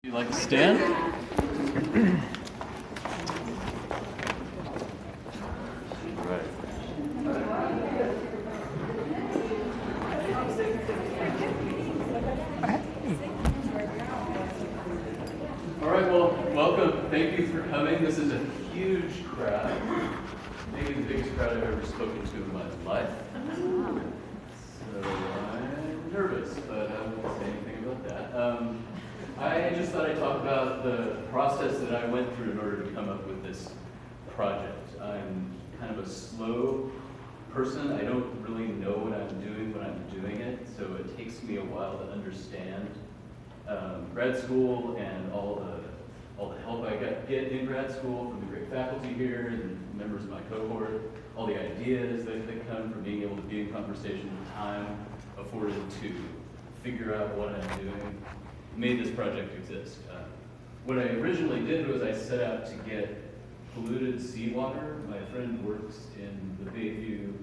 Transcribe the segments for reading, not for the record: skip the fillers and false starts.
You like to stand? Right. All right, well, welcome. Thank you for coming. This is a huge crowd. Maybe the biggest crowd I've ever spoken to in my life. So I'm nervous, but I won't say anything about that. I just thought I'd talk about the process that I went through in order to come up with this project. I'm kind of a slow person. I don't really know what I'm doing when I'm doing it, so it takes me a while to understand grad school and all the help I get in grad school from the great faculty here and members of my cohort, all the ideas that come from being able to be in conversation, the time afforded to figure out what I'm doing, made this project exist. What I originally did was I set out to get polluted seawater. My friend works in the Bayview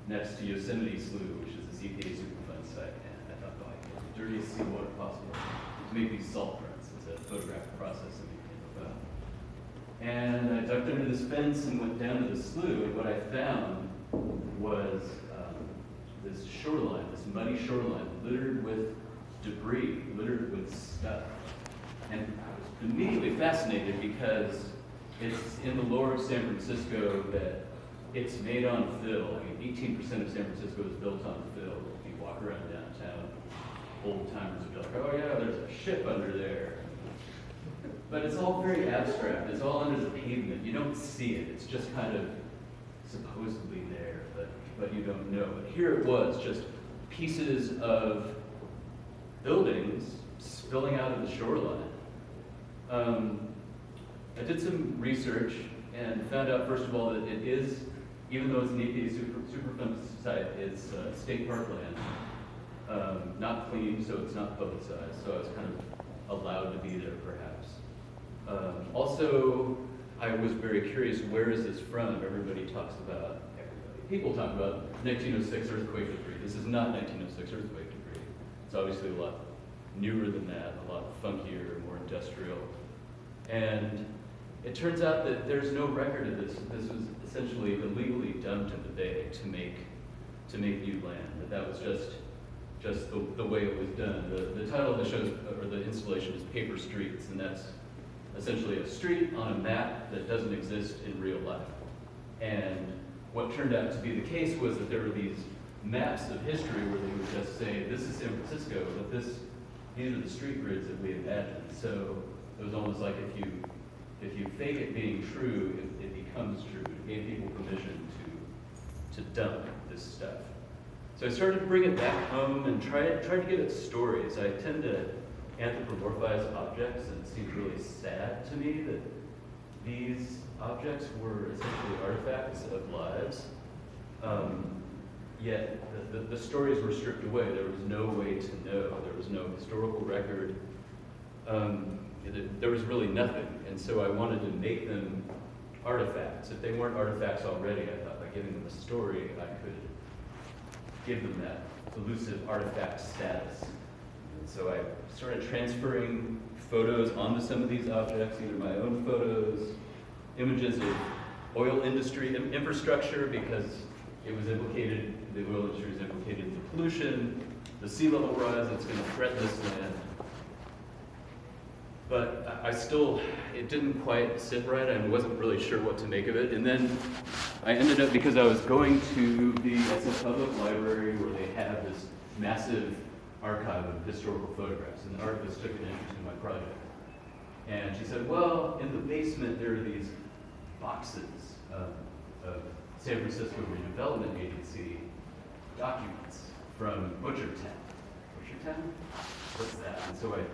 next to Yosemite Slough, which is this EPA Superfund site, and I thought, oh, I get the dirtiest seawater possible to make these salt runs. It's a photographic process that we came about. And I ducked under this fence and went down to the slough, and what I found was this shoreline, this muddy shoreline, littered with debris, littered with stuff. And I was immediately fascinated because it's in the lower of San Francisco that it's made on fill. I mean, 18% of San Francisco is built on fill. If you walk around downtown, old timers would be like, oh yeah, there's a ship under there. But it's all very abstract. It's all under the pavement. You don't see it. It's just kind of supposedly there, but you don't know. But here it was, just pieces of buildings spilling out of the shoreline. I did some research and found out, first of all, that it is, even though it's an EPA Superfund site, it's state parkland, not clean, so it's not publicized, so I was kind of allowed to be there, perhaps. Also, I was very curious, where is this from? Everybody talks about, people talk about 1906 earthquake debris. This is not 1906 earthquake debris. It's obviously a lot newer than that, a lot funkier, more industrial. And it turns out that there's no record of this. This was essentially illegally dumped in the bay to make new land. That was just the way it was done. The title of the show, or the installation, is Paper Streets, and that's essentially a street on a map that doesn't exist in real life. And what turned out to be the case was that there were these maps of history where they would just say, this is San Francisco, but these are the street grids that we imagined. So it was almost like if you fake it being true, it becomes true. It gave people permission to dump this stuff. So I started to bring it back home and try to give it stories. I tend to anthropomorphize objects, and it seems really sad to me that these objects were essentially artifacts of lives, yet the stories were stripped away. There was no way to know. There was no historical record. There was really nothing, and so I wanted to make them artifacts. If they weren't artifacts already, I thought by giving them a story, I could give them that elusive artifact status. And so I started transferring photos onto some of these objects, either my own photos, images of oil industry infrastructure, because it was implicated, the oil industry is implicated in the pollution, the sea level rise that's going to threaten this land. But it didn't quite sit right. I wasn't really sure what to make of it. And then I ended up, because I was going to the SF Public Library where they have this massive archive of historical photographs, and the archivist took an interest in my project. And she said, well, in the basement there are these boxes of San Francisco Redevelopment Agency documents from Butchertown. Butchertown? What's that? And so I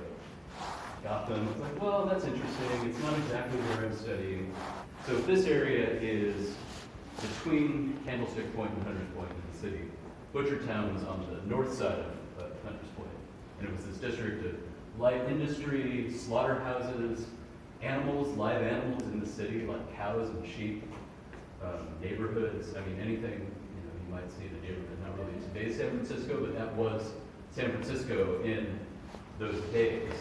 got them. I was like, well, that's interesting. It's not exactly where I'm studying. So this area is between Candlestick Point and Hunters Point in the city. Butchertown was on the north side of Hunters Point. And it was this district of light industry, slaughterhouses, animals, live animals in the city, like cows and sheep, neighborhoods. I mean, anything you might see in a neighborhood. Not really today's San Francisco, but that was San Francisco in those days.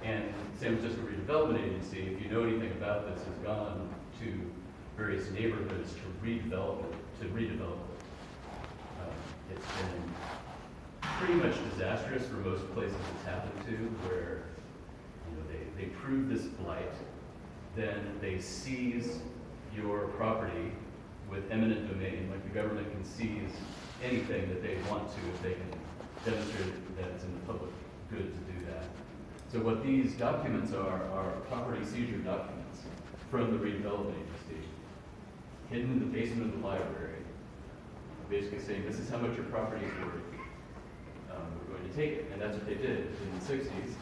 And San Francisco Redevelopment Agency, if you know anything about this, has gone to various neighborhoods to redevelop it. It's been pretty much disastrous for most places it's happened to, where they prove this blight, then they seize your property with eminent domain, like the government can seize anything that they want to if they can demonstrate that it's in the public good to do that. So what these documents are property seizure documents from the redevelopment agency, hidden in the basement of the library, basically saying this is how much your property is worth. We're going to take it, and that's what they did in the 60s,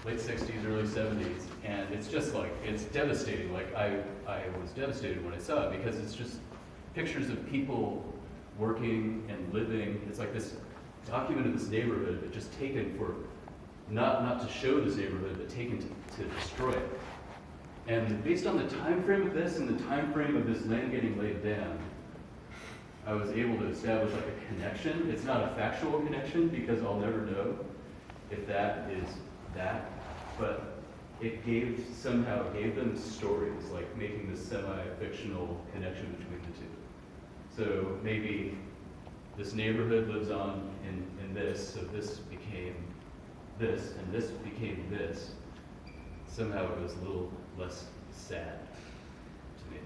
late 60s, early 70s, and it's just like, it's devastating. Like I was devastated when I saw it because it's just pictures of people working and living. It's like this document of this neighborhood, but just taken for, not to show this neighborhood, but taken to destroy it. And based on the time frame of this and the time frame of this land getting laid down, I was able to establish like a connection. It's not a factual connection because I'll never know if that is that, but it somehow gave them stories, like making this semi-fictional connection between the two. So maybe this neighborhood lives on in this, so this became this, and this became this. Somehow it was a little less sad to me.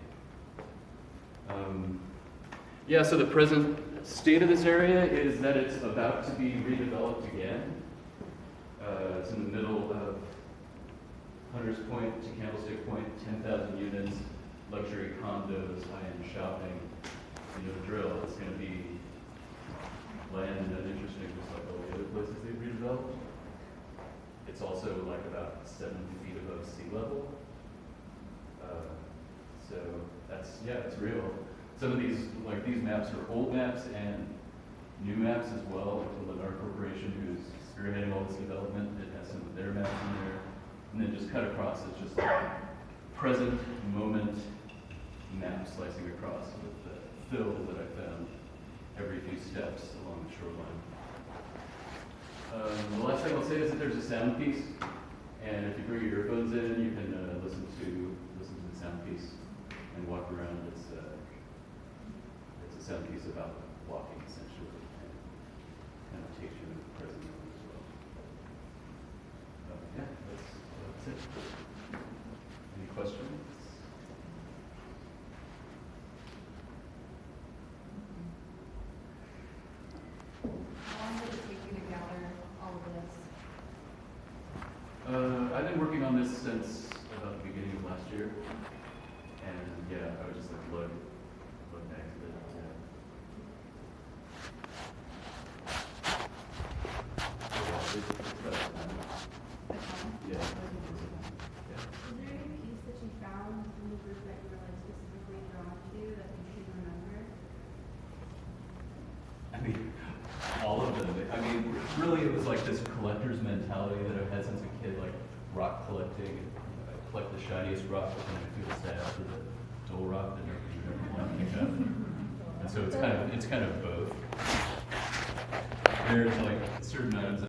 Yeah, so the present state of this area is that it's about to be redeveloped again. It's in the middle of Hunters Point to Candlestick Point, 10,000 units, luxury condos, high-end shopping. You know the drill. It's going to be land and uninteresting, just like all the other places they've redeveloped. It's also like about 7 feet above sea level. So that's, yeah, it's real. Some of these, like these maps are old maps and new maps as well, like the Lennar Corporation, who's spearheading all this development. It has some of their maps in there. And then just cut across, it's just like present moment map slicing across with the fill that I found every few steps along the shoreline. The last thing I'll say is that there's a sound piece, and if you bring your earphones in, you can listen to the sound piece and walk around. It's a sound piece about walking, essentially, and kind of takes you into the present moment as well. Yeah, that's it. Any questions? How long did it take you to gather all of this? I've been working on this since about the beginning of last year, and yeah, I was just like lug back to it. Yeah. Is there any piece that you found in the group that you were like specifically drawn to that you can remember? I mean, all of them. I mean, really, it was like this collector's mentality that I've had since a kid, like rock collecting. I collect the shiniest rock, but then I feel sad for the dull rock that nobody want to pick up. And so it's kind of both. There's like certain items